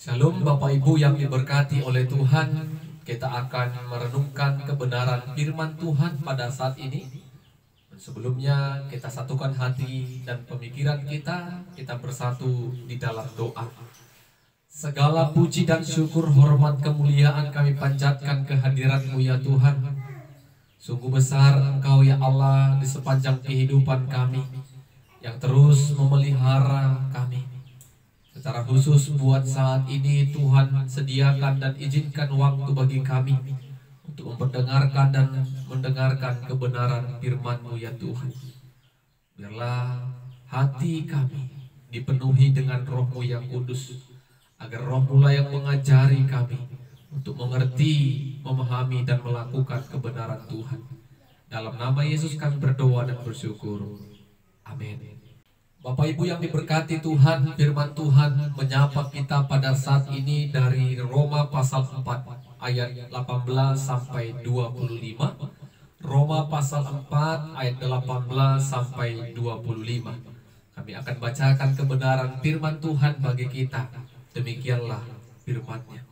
Shalom Bapak Ibu yang diberkati oleh Tuhan. Kita akan merenungkan kebenaran firman Tuhan pada saat ini. Sebelumnya kita satukan hati dan pemikiran kita bersatu di dalam doa. Segala puji dan syukur, hormat, kemuliaan kami panjatkan kehadirat-Mu ya Tuhan. Sungguh besar Engkau ya Allah di sepanjang kehidupan kami, yang terus memelihara kami. Secara khusus buat saat ini Tuhan sediakan dan izinkan waktu bagi kami untuk memperdengarkan dan mendengarkan kebenaran firman-Mu ya Tuhan. Biarlah hati kami dipenuhi dengan Roh-Mu yang kudus, agar Roh-Mu lah yang mengajari kami untuk mengerti, memahami dan melakukan kebenaran Tuhan. Dalam nama Yesus kami berdoa dan bersyukur. Amin. Bapak Ibu yang diberkati Tuhan, firman Tuhan menyapa kita pada saat ini dari Roma pasal 4 ayat 18 sampai 25. Roma pasal 4 ayat 18 sampai 25. Kami akan bacakan kebenaran firman Tuhan bagi kita. Demikianlah firman-Nya.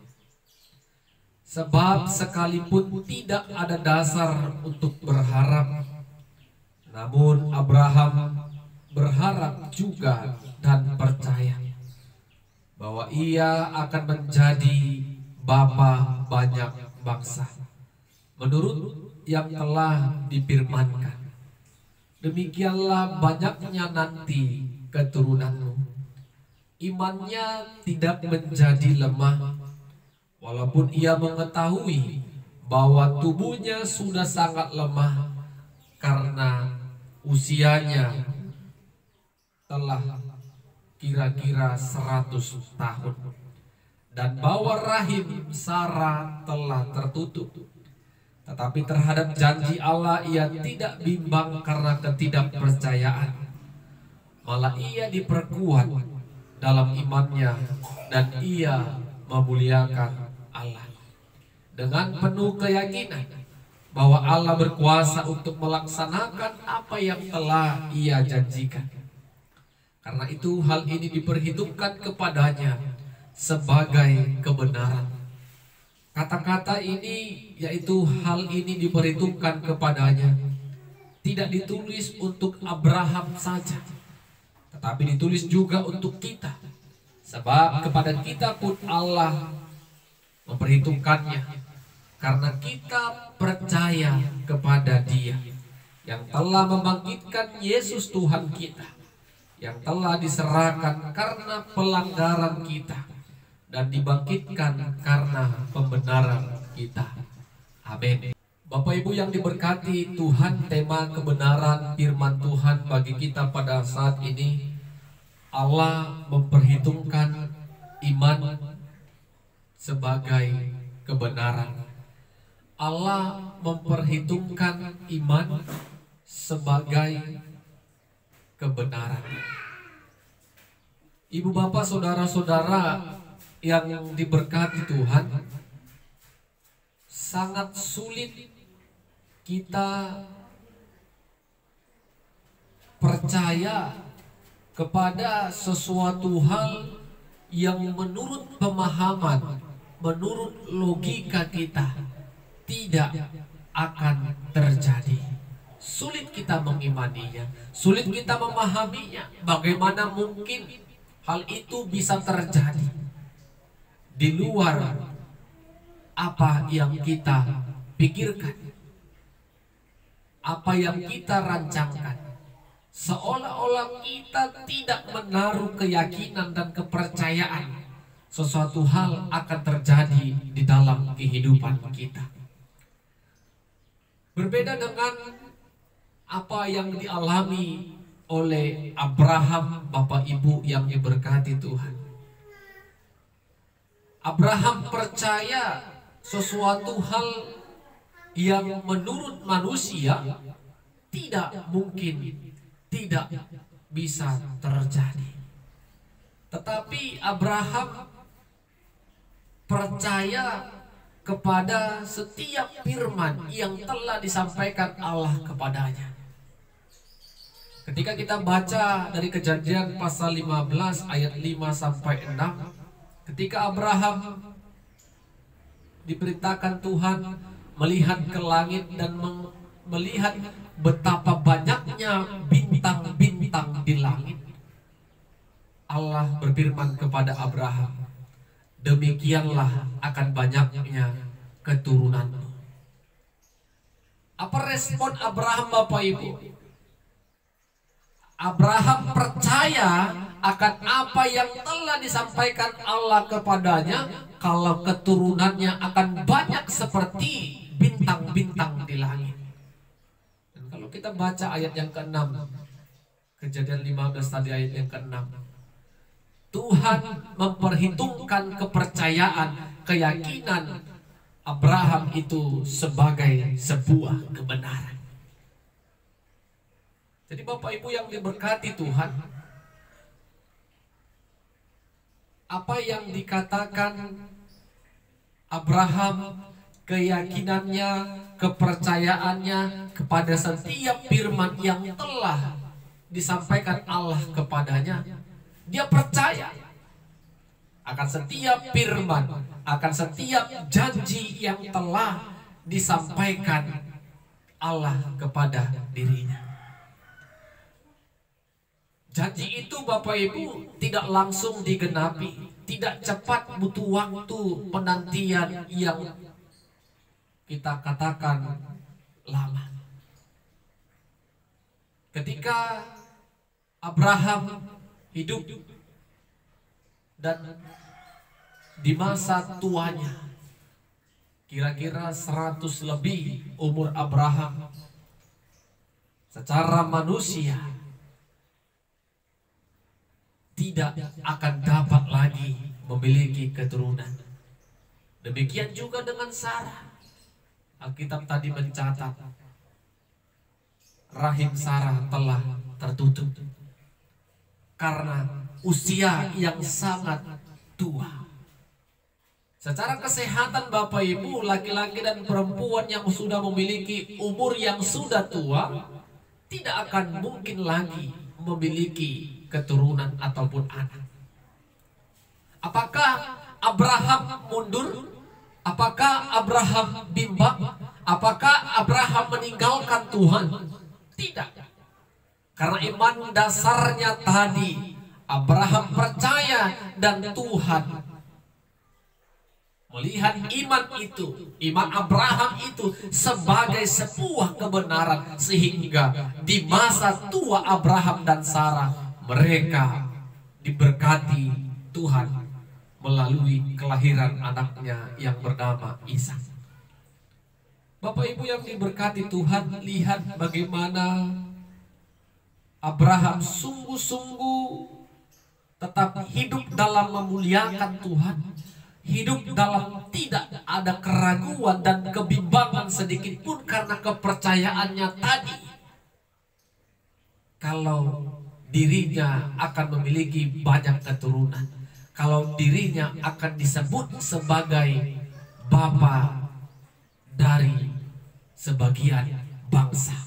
Sebab sekalipun tidak ada dasar untuk berharap, namun Abraham berharap juga dan percaya bahwa ia akan menjadi bapa banyak bangsa, menurut yang telah difirmankan, demikianlah banyaknya nanti keturunanmu. Imannya tidak menjadi lemah, walaupun ia mengetahui bahwa tubuhnya sudah sangat lemah karena usianya telah kira-kira 100 tahun, dan bahwa rahim Sarah telah tertutup. Tetapi terhadap janji Allah ia tidak bimbang karena ketidakpercayaan, malah ia diperkuat dalam imannya, dan ia memuliakan Allah dengan penuh keyakinan bahwa Allah berkuasa untuk melaksanakan apa yang telah ia janjikan. Karena itu hal ini diperhitungkan kepadanya sebagai kebenaran. Kata-kata ini, yaitu hal ini diperhitungkan kepadanya, tidak ditulis untuk Abraham saja, tetapi ditulis juga untuk kita. Sebab kepada kita pun Allah memperhitungkannya, karena kita percaya kepada Dia yang telah membangkitkan Yesus Tuhan kita, yang telah diserahkan karena pelanggaran kita dan dibangkitkan karena pembenaran kita. Amin. Bapak Ibu yang diberkati Tuhan, tema kebenaran firman Tuhan bagi kita pada saat ini, Allah memperhitungkan iman sebagai kebenaran. Allah memperhitungkan iman sebagai kebenaran. Ibu bapak saudara-saudara yang diberkati Tuhan, sangat sulit kita percaya kepada sesuatu hal yang menurut pemahaman, menurut logika kita tidak akan terjadi. Sulit kita mengimaninya, sulit kita memahaminya. Bagaimana mungkin hal itu bisa terjadi di luar apa yang kita pikirkan, apa yang kita rancangkan. Seolah-olah kita tidak menaruh keyakinan dan kepercayaan sesuatu hal akan terjadi di dalam kehidupan kita. Berbeda dengan apa yang dialami oleh Abraham, Bapak Ibu yang diberkati Tuhan. Abraham percaya sesuatu hal yang menurut manusia tidak mungkin, tidak bisa terjadi. Tetapi Abraham percaya kepada setiap firman yang telah disampaikan Allah kepadanya. Ketika kita baca dari Kejadian pasal 15 ayat 5 sampai 6, Ketika Abraham diberitakan Tuhan melihat ke langit dan melihat betapa banyaknya bintang-bintang di langit, Allah berfirman kepada Abraham, demikianlah akan banyaknya keturunanmu. Apa respon Abraham, Bapak Ibu? Abraham percaya akan apa yang telah disampaikan Allah kepadanya, kalau keturunannya akan banyak seperti bintang-bintang di langit. Dan kalau kita baca ayat yang ke-6, Kejadian 15 tadi ayat yang ke-6, Tuhan memperhitungkan kepercayaan, keyakinan Abraham itu sebagai sebuah kebenaran. Jadi Bapak Ibu yang diberkati Tuhan, apa yang dikatakan Abraham, keyakinannya, kepercayaannya kepada setiap firman yang telah disampaikan Allah kepadanya, dia percaya akan setiap firman, akan setiap janji yang telah disampaikan Allah kepada dirinya. Janji itu Bapak Ibu tidak langsung digenapi, tidak cepat, butuh waktu penantian yang kita katakan lama. Ketika Abraham hidup dan di masa tuanya, kira-kira 100 lebih umur Abraham, secara manusia tidak akan dapat lagi memiliki keturunan. Demikian juga dengan Sarah. Alkitab tadi mencatat rahim Sarah telah tertutup karena usia yang sangat tua. Secara kesehatan Bapak Ibu, laki-laki dan perempuan yang sudah memiliki umur yang sudah tua tidak akan mungkin lagi memiliki keturunan ataupun anak. Apakah Abraham mundur? Apakah Abraham bimbang? Apakah Abraham meninggalkan Tuhan? Tidak. Karena iman dasarnya tadi, Abraham percaya dan Tuhan melihat iman itu, iman Abraham itu sebagai sebuah kebenaran, sehingga di masa tua Abraham dan Sarah, mereka diberkati Tuhan melalui kelahiran anaknya yang bernama Ishak. Bapak Ibu yang diberkati Tuhan, lihat bagaimana Abraham sungguh-sungguh tetap hidup dalam memuliakan Tuhan, hidup dalam tidak ada keraguan dan kebimbangan sedikit pun karena kepercayaannya tadi, kalau dirinya akan memiliki banyak keturunan, kalau dirinya akan disebut sebagai bapa dari sebagian bangsa.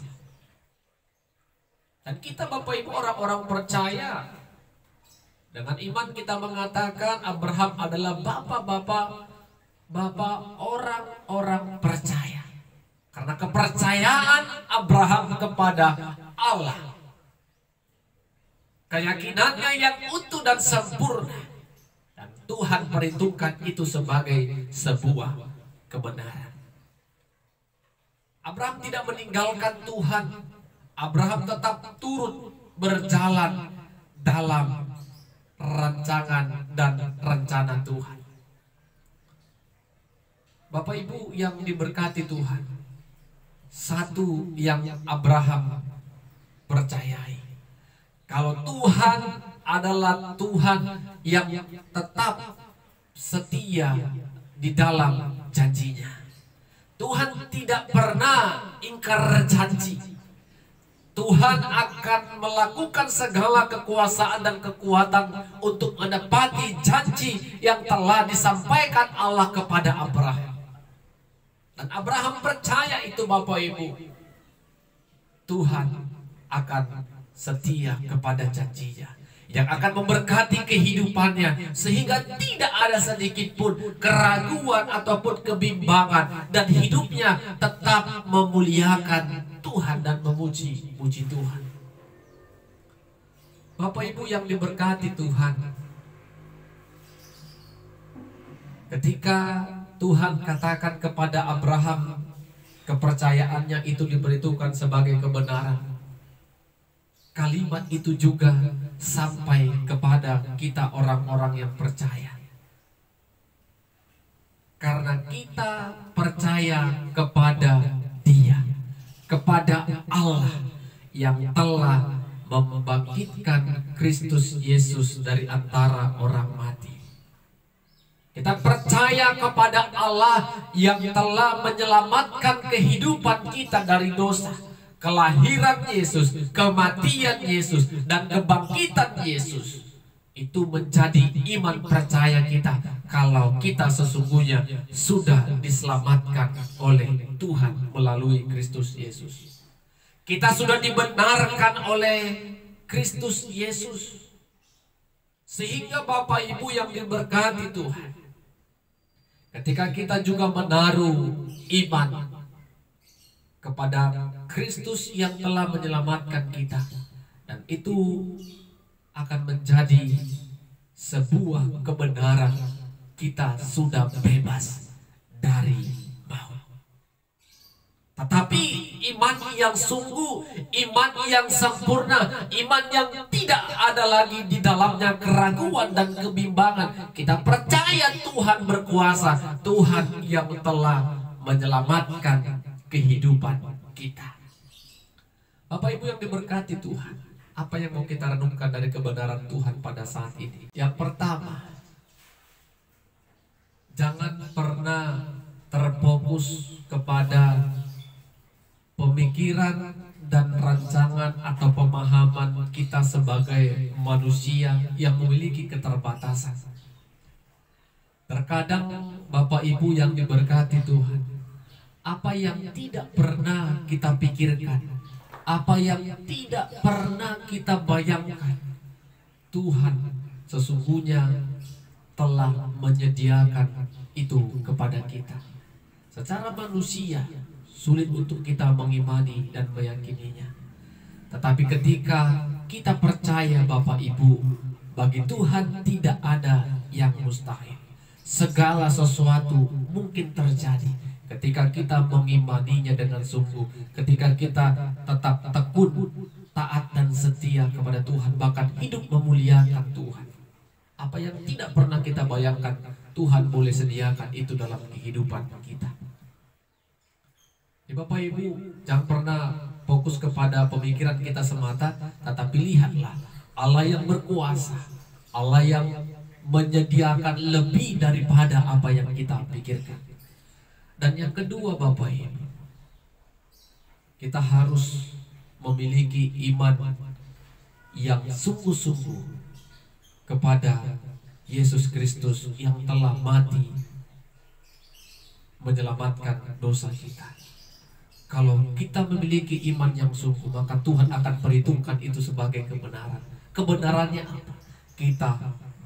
Dan kita Bapak Ibu orang-orang percaya, dengan iman kita mengatakan Abraham adalah bapak orang-orang percaya. Karena kepercayaan Abraham kepada Allah, keyakinannya yang utuh dan sempurna, dan Tuhan perhitungkan itu sebagai sebuah kebenaran. Abraham tidak meninggalkan Tuhan. Abraham tetap turut berjalan dalam rancangan dan rencana Tuhan. Bapak Ibu yang diberkati Tuhan, satu yang Abraham percayai, kalau Tuhan adalah Tuhan yang tetap setia di dalam janjinya. Tuhan tidak pernah ingkar janji. Tuhan akan melakukan segala kekuasaan dan kekuatan untuk menepati janji yang telah disampaikan Allah kepada Abraham. Dan Abraham percaya itu Bapak Ibu. Tuhan akan setia kepada janjinya. yang akan memberkati kehidupannya sehingga tidak ada sedikit pun keraguan ataupun kebimbangan, dan hidupnya tetap memuliakan Tuhan dan memuji Tuhan. Bapak Ibu yang diberkati Tuhan, ketika Tuhan katakan kepada Abraham, kepercayaannya itu diberitakan sebagai kebenaran, kalimat itu juga sampai kepada kita orang-orang yang percaya. Karena kita percaya kepada Dia, kepada Allah yang telah membangkitkan Kristus Yesus dari antara orang mati. Kita percaya kepada Allah yang telah menyelamatkan kehidupan kita dari dosa, kelahiran Yesus, kematian Yesus, dan kebangkitan Yesus. Itu menjadi iman percaya kita kalau kita sesungguhnya sudah diselamatkan oleh Tuhan melalui Kristus Yesus. Kita sudah dibenarkan oleh Kristus Yesus. Sehingga Bapak Ibu yang diberkati Tuhan, ketika kita juga menaruh iman kepada Kristus yang telah menyelamatkan kita, dan itu akan menjadi sebuah kebenaran, kita sudah bebas dari maut. Tetapi iman yang sungguh, iman yang sempurna, iman yang tidak ada lagi di dalamnya keraguan dan kebimbangan, kita percaya Tuhan berkuasa, Tuhan yang telah menyelamatkan kehidupan kita. Bapak Ibu yang diberkati Tuhan, apa yang mau kita renungkan dari kebenaran Tuhan pada saat ini? Yang pertama, jangan pernah terfokus kepada pemikiran dan rancangan atau pemahaman kita sebagai manusia yang memiliki keterbatasan. Terkadang Bapak Ibu yang diberkati Tuhan, apa yang tidak pernah kita pikirkan, apa yang tidak pernah kita bayangkan, Tuhan sesungguhnya telah menyediakan itu kepada kita. Secara manusia sulit untuk kita mengimani dan meyakininya. Tetapi ketika kita percaya Bapak Ibu, bagi Tuhan tidak ada yang mustahil. Segala sesuatu mungkin terjadi ketika kita mengimaninya dengan sungguh, ketika kita tetap tekun, taat dan setia kepada Tuhan, bahkan hidup memuliakan Tuhan. Apa yang tidak pernah kita bayangkan, Tuhan boleh sediakan itu dalam kehidupan kita. Bapak Ibu, jangan pernah fokus kepada pemikiran kita semata, tetapi lihatlah Allah yang berkuasa, Allah yang menyediakan lebih daripada apa yang kita pikirkan. Dan yang kedua Bapak Ibu, kita harus memiliki iman yang sungguh-sungguh kepada Yesus Kristus yang telah mati menyelamatkan dosa kita. Kalau kita memiliki iman yang sungguh, maka Tuhan akan perhitungkan itu sebagai kebenaran. Kebenarannya apa? Kita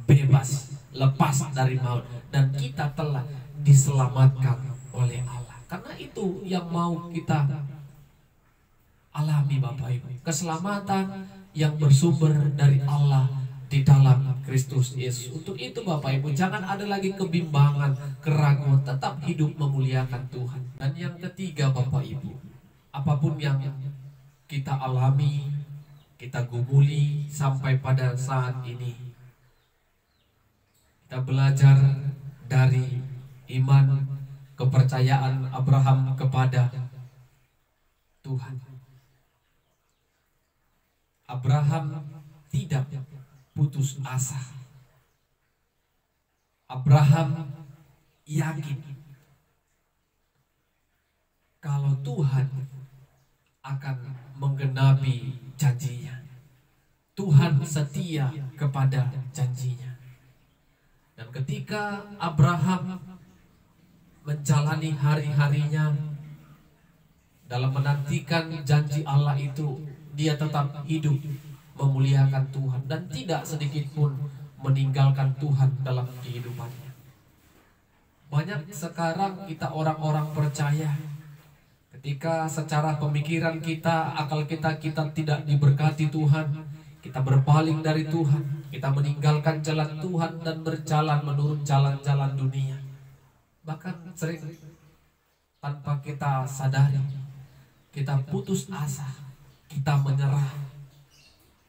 bebas, lepas dari maut, dan kita telah diselamatkan oleh Allah. Karena itu yang mau kita alami Bapak Ibu, keselamatan yang bersumber dari Allah di dalam Kristus Yesus. Untuk itu Bapak Ibu, jangan ada lagi kebimbangan, keraguan, tetap hidup memuliakan Tuhan. Dan yang ketiga Bapak Ibu, apapun yang kita alami, kita gumuli sampai pada saat ini, kita belajar dari iman kepercayaan Abraham kepada Tuhan. Abraham tidak putus asa. Abraham yakin kalau Tuhan akan menggenapi janjinya. Tuhan setia kepada janjinya. Dan ketika Abraham menjalani hari-harinya dalam menantikan janji Allah itu, dia tetap hidup memuliakan Tuhan dan tidak sedikit pun meninggalkan Tuhan dalam kehidupannya. Banyak sekarang kita orang-orang percaya, ketika secara pemikiran kita, akal kita tidak diberkati Tuhan, kita berpaling dari Tuhan, kita meninggalkan jalan Tuhan dan berjalan menurut jalan-jalan dunia. Bahkan sering tanpa kita sadari, kita putus asa, kita menyerah,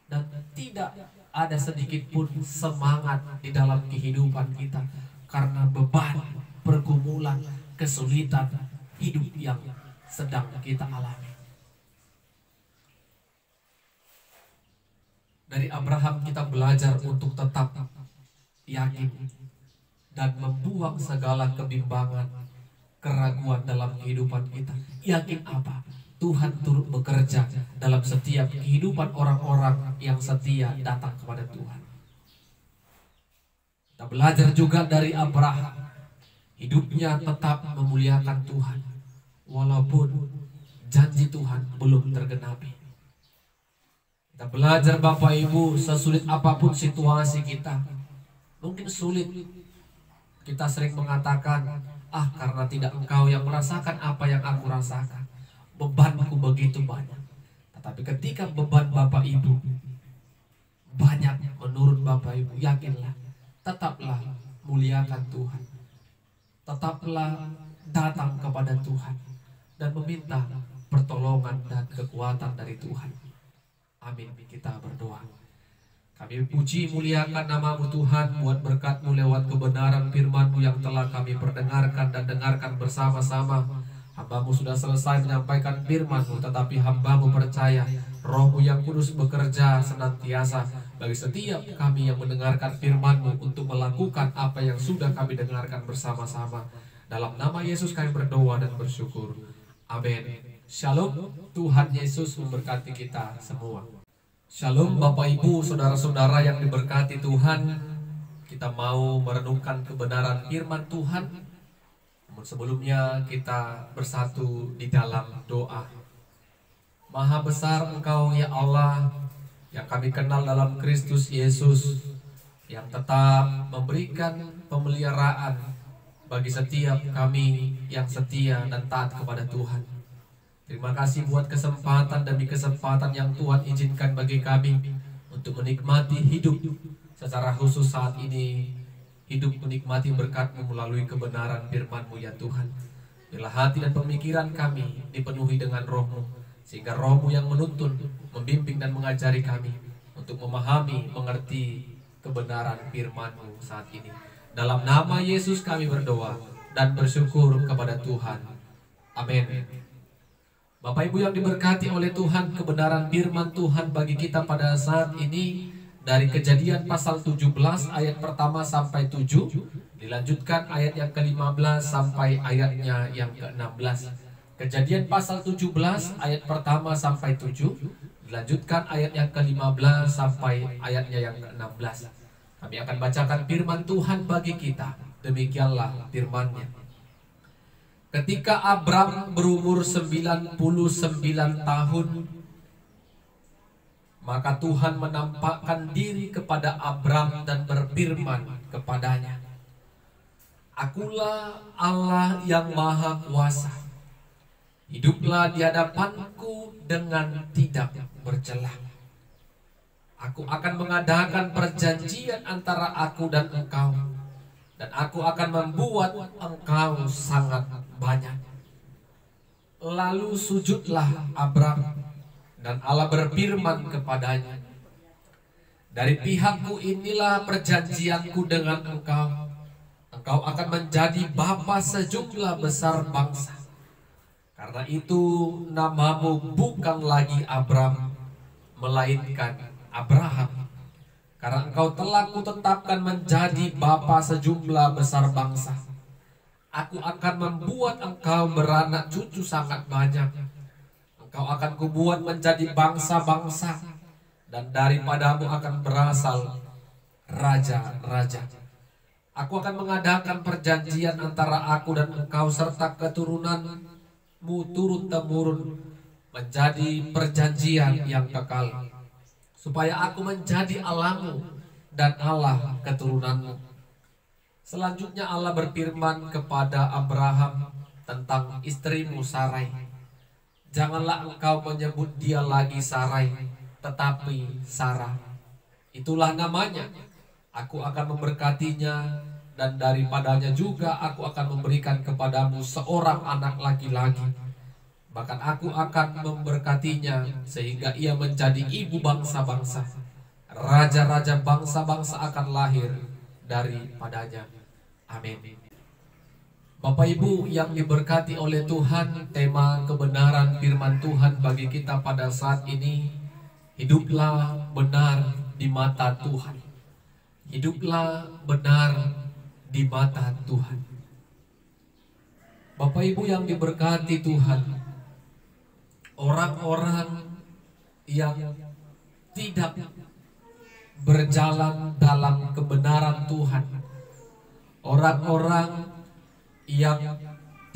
dan tidak ada sedikit pun semangat di dalam kehidupan kita karena beban, pergumulan, kesulitan hidup yang sedang kita alami. Dari Abraham kita belajar untuk tetap yakin dan membuang segala kebimbangan, keraguan dalam kehidupan kita. Yakin apa? Tuhan turut bekerja dalam setiap kehidupan orang-orang yang setia datang kepada Tuhan. Kita belajar juga dari Abraham, hidupnya tetap memuliakan Tuhan walaupun janji Tuhan belum tergenapi. Kita belajar Bapak Ibu, sesulit apapun situasi kita, mungkin sulit, kita sering mengatakan, karena tidak engkau yang merasakan apa yang aku rasakan, bebanku begitu banyak. Tetapi ketika beban Bapak Ibu banyak menurut Bapak Ibu, yakinlah, tetaplah muliakan Tuhan, tetaplah datang kepada Tuhan dan meminta pertolongan dan kekuatan dari Tuhan. Amin. Kita berdoa. Kami puji muliakan nama-Mu Tuhan, buat berkat-Mu lewat kebenaran firman-Mu yang telah kami perdengarkan dan dengarkan bersama-sama. Hamba-Mu sudah selesai menyampaikan firman-Mu, tetapi hamba-Mu percaya Roh-Mu yang kudus bekerja senantiasa bagi setiap kami yang mendengarkan firman-Mu untuk melakukan apa yang sudah kami dengarkan bersama-sama. Dalam nama Yesus kami berdoa dan bersyukur. Amin. Shalom. Tuhan Yesus memberkati kita semua. Shalom Bapak Ibu, saudara-saudara yang diberkati Tuhan. Kita mau merenungkan kebenaran firman Tuhan. Namun sebelumnya kita bersatu di dalam doa. Maha besar Engkau ya Allah, yang kami kenal dalam Kristus Yesus, yang tetap memberikan pemeliharaan bagi setiap kami yang setia dan taat kepada Tuhan. Terima kasih buat kesempatan demi kesempatan yang Tuhan izinkan bagi kami untuk menikmati hidup secara khusus saat ini. Hidup menikmati berkat-Mu melalui kebenaran firman-Mu ya Tuhan. Biarlah hati dan pemikiran kami dipenuhi dengan Roh-Mu, sehingga Roh-Mu yang menuntun, membimbing dan mengajari kami untuk memahami, mengerti kebenaran firman-Mu saat ini. Dalam nama Yesus kami berdoa dan bersyukur kepada Tuhan. Amin. Bapak Ibu yang diberkati oleh Tuhan, kebenaran firman Tuhan bagi kita pada saat ini dari Kejadian pasal 17 ayat pertama sampai 7, dilanjutkan ayat yang ke-15 sampai ayatnya yang ke-16. Kejadian pasal 17 ayat pertama sampai 7, dilanjutkan ayat yang ke-15 sampai ayatnya yang ke-16. Kami akan bacakan firman Tuhan bagi kita. Demikianlah firman-Nya. Ketika Abram berumur 99 tahun, maka Tuhan menampakkan diri kepada Abram dan berfirman kepadanya, Akulah Allah yang Maha Kuasa. Hiduplah di hadapanku dengan tidak bercela. Aku akan mengadakan perjanjian antara aku dan engkau, dan aku akan membuat engkau sangat banyak. Lalu sujudlah Abram, dan Allah berfirman kepadanya, Dari pihakku inilah perjanjianku dengan engkau. Engkau akan menjadi bapa sejumlah besar bangsa. Karena itu namamu bukan lagi Abram, melainkan Abraham. Karena engkau telah kutetapkan menjadi bapa sejumlah besar bangsa. Aku akan membuat engkau beranak cucu sangat banyak. Engkau akan kubuat menjadi bangsa-bangsa, dan daripadamu akan berasal raja-raja. Aku akan mengadakan perjanjian antara aku dan engkau serta keturunanmu turun-temurun, menjadi perjanjian yang kekal. supaya aku menjadi Allahmu dan Allah keturunanmu. Selanjutnya Allah berfirman kepada Abraham tentang istrimu Sarai. Janganlah engkau menyebut dia lagi Sarai, tetapi Sarah. Itulah namanya. Aku akan memberkatinya, dan daripadanya juga aku akan memberikan kepadamu seorang anak laki-laki. Bahkan aku akan memberkatinya sehingga ia menjadi ibu bangsa-bangsa. Raja-raja bangsa-bangsa akan lahir daripadanya. Amin. Bapak Ibu yang diberkati oleh Tuhan, tema kebenaran firman Tuhan bagi kita pada saat ini, hiduplah benar di mata Tuhan. Hiduplah benar di mata Tuhan. Bapak Ibu yang diberkati Tuhan, orang-orang yang tidak berjalan dalam kebenaran Tuhan, orang-orang yang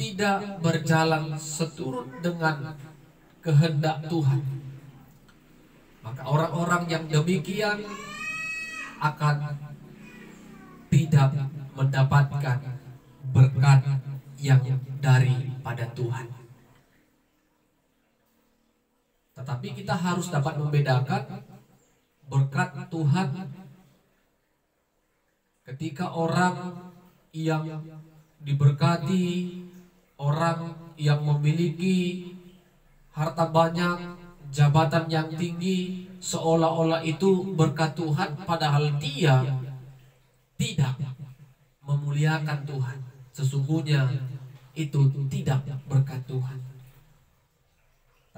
tidak berjalan seturut dengan kehendak Tuhan, maka orang-orang yang demikian akan tidak mendapatkan berkat yang daripada Tuhan. Tetapi kita harus dapat membedakan berkat Tuhan ketika orang yang diberkati, orang yang memiliki harta banyak, jabatan yang tinggi, seolah-olah itu berkat Tuhan, padahal dia tidak memuliakan Tuhan. Sesungguhnya itu tidak berkat Tuhan.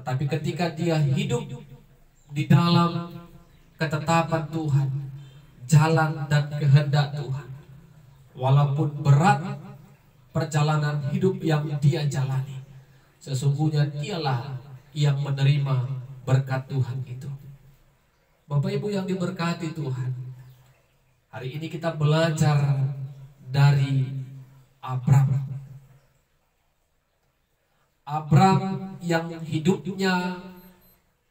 Tetapi ketika dia hidup di dalam ketetapan Tuhan, jalan dan kehendak Tuhan, walaupun berat perjalanan hidup yang dia jalani, sesungguhnya dialah yang menerima berkat Tuhan itu. Bapak Ibu yang diberkati Tuhan, hari ini kita belajar dari Abram. Abram yang hidupnya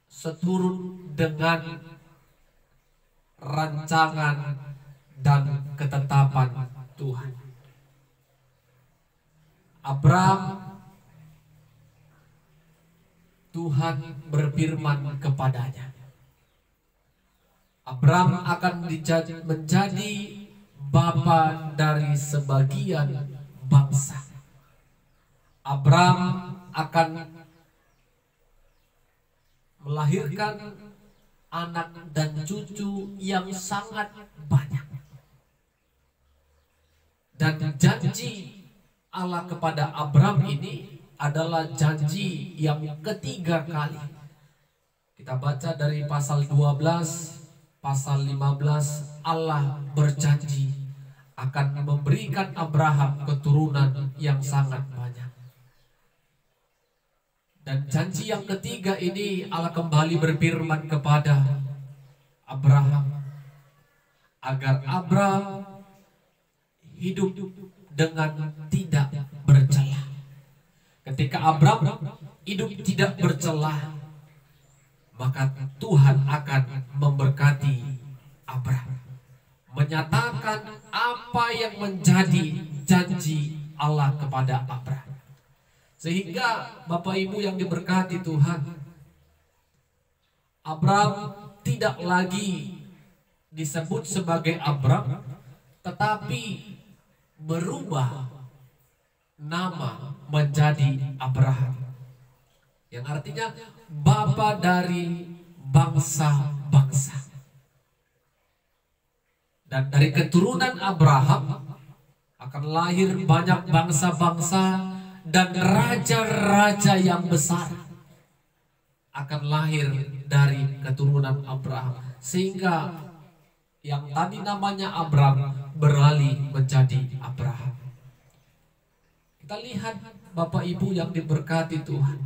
seturut dengan rancangan dan ketetapan Tuhan. Abram, Tuhan berfirman kepadanya, Abram akan menjadi bapa dari sebagian bangsa. Abram akan melahirkan anak dan cucu yang sangat banyak. Dan janji Allah kepada Abram ini adalah janji yang ketiga kali. Kita baca dari pasal 12, pasal 15, Allah berjanji akan memberikan Abraham keturunan yang sangat banyak. Dan janji yang ketiga ini Allah kembali berfirman kepada Abraham agar Abraham hidup dengan tidak bercela. Ketika Abraham hidup tidak bercela, maka Tuhan akan memberkati Abraham, menyatakan apa yang menjadi janji Allah kepada Abraham. Sehingga Bapak Ibu yang diberkati Tuhan, Abram tidak lagi disebut sebagai Abram, tetapi berubah nama menjadi Abraham, yang artinya bapa dari bangsa-bangsa. Dan dari keturunan Abraham akan lahir banyak bangsa-bangsa dan raja-raja yang besar akan lahir dari keturunan Abraham, sehingga yang tadi namanya Abram beralih menjadi Abraham. Kita lihat Bapak Ibu yang diberkati Tuhan,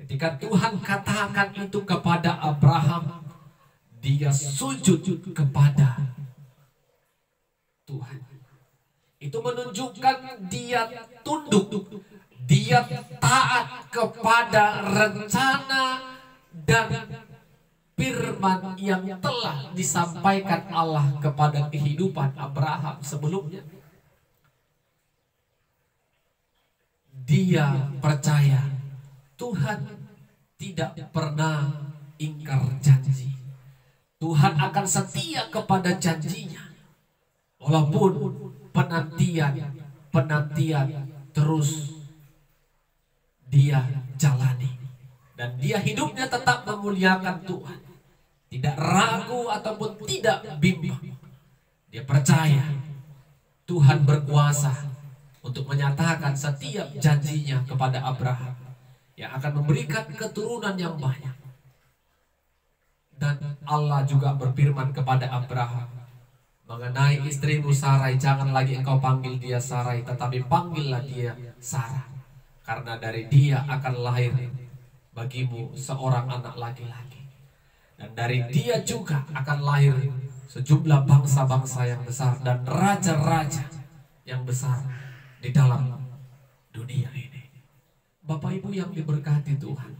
ketika Tuhan katakan itu kepada Abraham, dia sujud kepada Tuhan. Itu menunjukkan dia tunduk, dia taat kepada rencana dan firman yang telah disampaikan Allah kepada kehidupan Abraham sebelumnya. Dia percaya Tuhan tidak pernah ingkar janji. Tuhan akan setia kepada janjinya. Walaupun penantian terus dia jalani. Dan dia hidupnya tetap memuliakan Tuhan. Tidak ragu ataupun tidak bimbang. Dia percaya Tuhan berkuasa untuk menyatakan setiap janjinya kepada Abraham, yang akan memberikan keturunan yang banyak. Dan Allah juga berfirman kepada Abraham mengenai istrimu Sarai, jangan lagi engkau panggil dia Sarai, tetapi panggillah dia Sarah, karena dari dia akan lahir bagimu seorang anak laki-laki, dan dari dia juga akan lahir sejumlah bangsa-bangsa yang besar dan raja-raja yang besar di dalam dunia ini. Bapak Ibu yang diberkati Tuhan,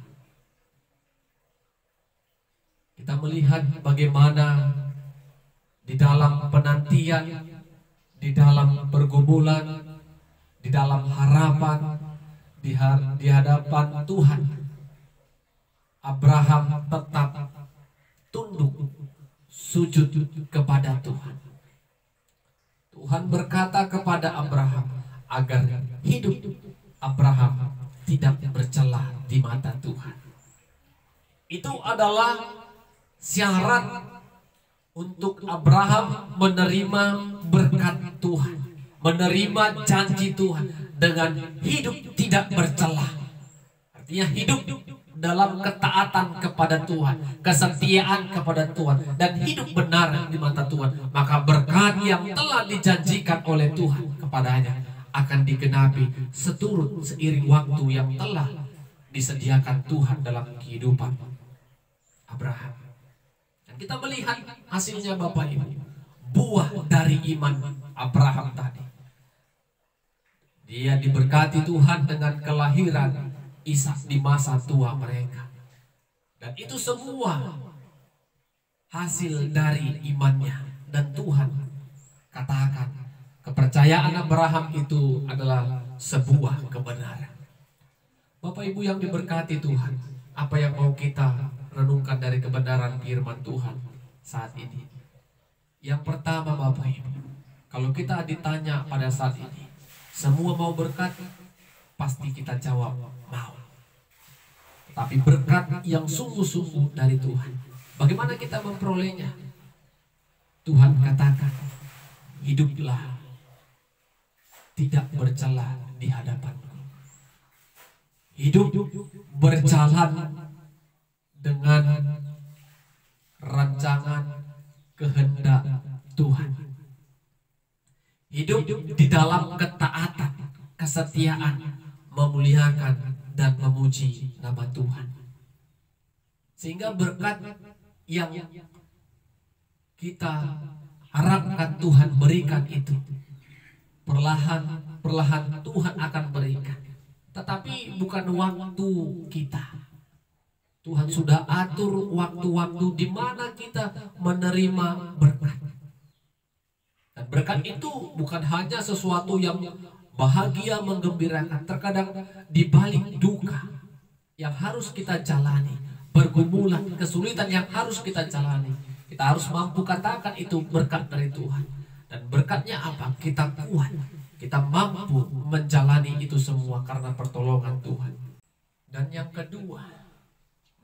kita melihat bagaimana di dalam penantian, di dalam pergumulan, di dalam harapan, di hadapan Tuhan, Abraham tetap tunduk sujud kepada Tuhan. Tuhan berkata kepada Abraham agar hidup Abraham tidak bercela di mata Tuhan. Itu adalah syarat untuk Abraham menerima berkat Tuhan, menerima janji Tuhan dengan hidup tidak bercela. Artinya hidup dalam ketaatan kepada Tuhan, kesetiaan kepada Tuhan, dan hidup benar di mata Tuhan. Maka berkat yang telah dijanjikan oleh Tuhan kepadanya akan digenapi seturut seiring waktu yang telah disediakan Tuhan dalam kehidupan Abraham. Dan kita melihat hasilnya Bapak Ibu, buah dari iman Abraham tadi. Dia diberkati Tuhan dengan kelahiran Ishak di masa tua mereka. Dan itu semua hasil dari imannya. Dan Tuhan katakan kepercayaan Abraham itu adalah sebuah kebenaran. Bapak Ibu yang diberkati Tuhan, apa yang mau kita renungkan dari kebenaran firman Tuhan saat ini? Yang pertama Bapak Ibu, kalau kita ditanya pada saat ini, semua mau berkat? Pasti kita jawab mau. Tapi berkat yang sungguh-sungguh dari Tuhan, bagaimana kita memperolehnya? Tuhan katakan, hiduplah tidak bercela di hadapanku. Hidup berjalan dengan rancangan kehendak Tuhan. Hidup di dalam ketaatan, kesetiaan, memuliakan dan memuji nama Tuhan. Sehingga berkat yang kita harapkan Tuhan berikan itu perlahan Tuhan akan berikan. Tetapi bukan waktu kita. Tuhan sudah atur waktu-waktu di mana kita menerima berkat. Dan berkat itu bukan hanya sesuatu yang bahagia, menggembirakan. Terkadang di balik duka yang harus kita jalani, pergumulan, kesulitan yang harus kita jalani, kita harus mampu katakan itu berkat dari Tuhan. Dan berkatnya apa? Kita kuat, kita mampu menjalani itu semua karena pertolongan Tuhan. Dan yang kedua,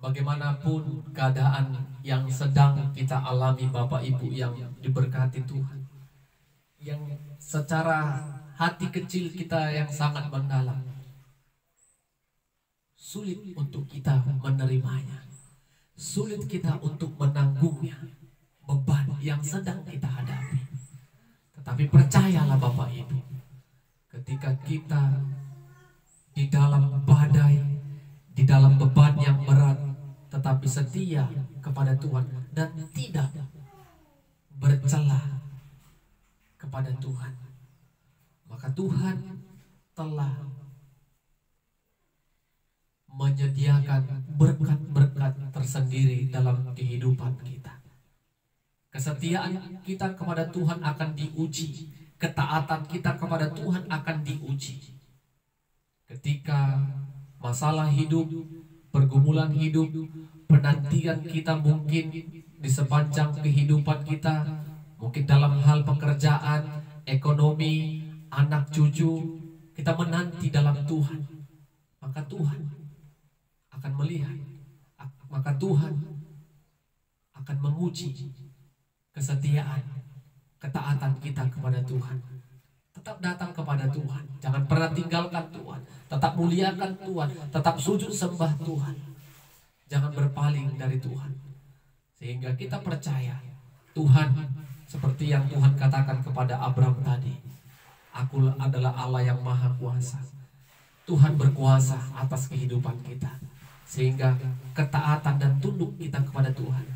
bagaimanapun keadaan yang sedang kita alami Bapak Ibu yang diberkati Tuhan, yang secara hati kecil kita yang sangat mendalam, sulit untuk kita menerimanya, sulit kita untuk menanggungnya, beban yang sedang kita hadapi. Tetapi percayalah Bapak Ibu, ketika kita di dalam badai, di dalam beban yang berat, tetapi setia kepada Tuhan dan tidak bercela kepada Tuhan, maka Tuhan telah menyediakan berkat-berkat tersendiri dalam kehidupan kita. Kesetiaan kita kepada Tuhan akan diuji, ketaatan kita kepada Tuhan akan diuji. Ketika masalah hidup, pergumulan hidup, penantian kita mungkin di sepanjang kehidupan kita, mungkin dalam hal pekerjaan, ekonomi, anak cucu, kita menanti dalam Tuhan, maka Tuhan akan melihat, maka Tuhan akan menguji kesetiaan, ketaatan kita kepada Tuhan. Tetap datang kepada Tuhan, jangan pernah tinggalkan Tuhan, tetap muliakan Tuhan, tetap sujud sembah Tuhan, jangan berpaling dari Tuhan. Sehingga kita percaya Tuhan, seperti yang Tuhan katakan kepada Abraham tadi, Aku adalah Allah yang maha kuasa. Tuhan berkuasa atas kehidupan kita, sehingga ketaatan dan tunduk kita kepada Tuhan,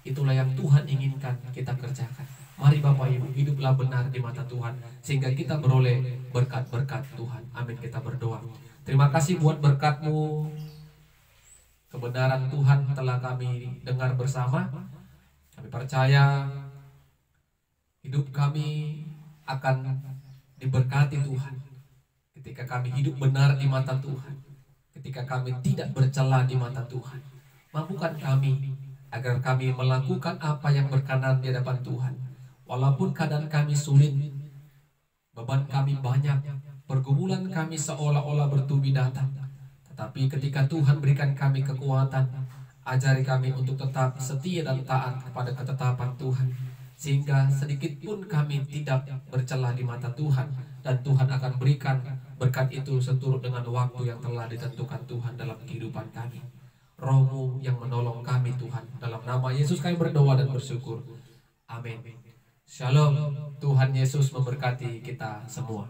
itulah yang Tuhan inginkan kita kerjakan. Mari Bapak Ibu, hiduplah benar di mata Tuhan, sehingga kita beroleh berkat-berkat Tuhan. Amin, kita berdoa. Terima kasih buat berkat-Mu. Kebenaran Tuhan telah kami dengar bersama. Kami percaya hidup kami akan diberkati Tuhan ketika kami hidup benar di mata Tuhan, ketika kami tidak bercela di mata Tuhan. Mampukan kami agar kami melakukan apa yang berkenan di hadapan Tuhan, walaupun keadaan kami sulit, beban kami banyak, pergumulan kami seolah-olah bertubi datang. Tetapi ketika Tuhan berikan kami kekuatan, ajari kami untuk tetap setia dan taat kepada ketetapan Tuhan, sehingga sedikit pun kami tidak bercelah di mata Tuhan, dan Tuhan akan berikan berkat itu seturut dengan waktu yang telah ditentukan Tuhan dalam kehidupan kami. Roh-Mu yang menolong kami Tuhan, dalam nama Yesus kami berdoa dan bersyukur. Amin. Shalom. Tuhan Yesus memberkati kita semua.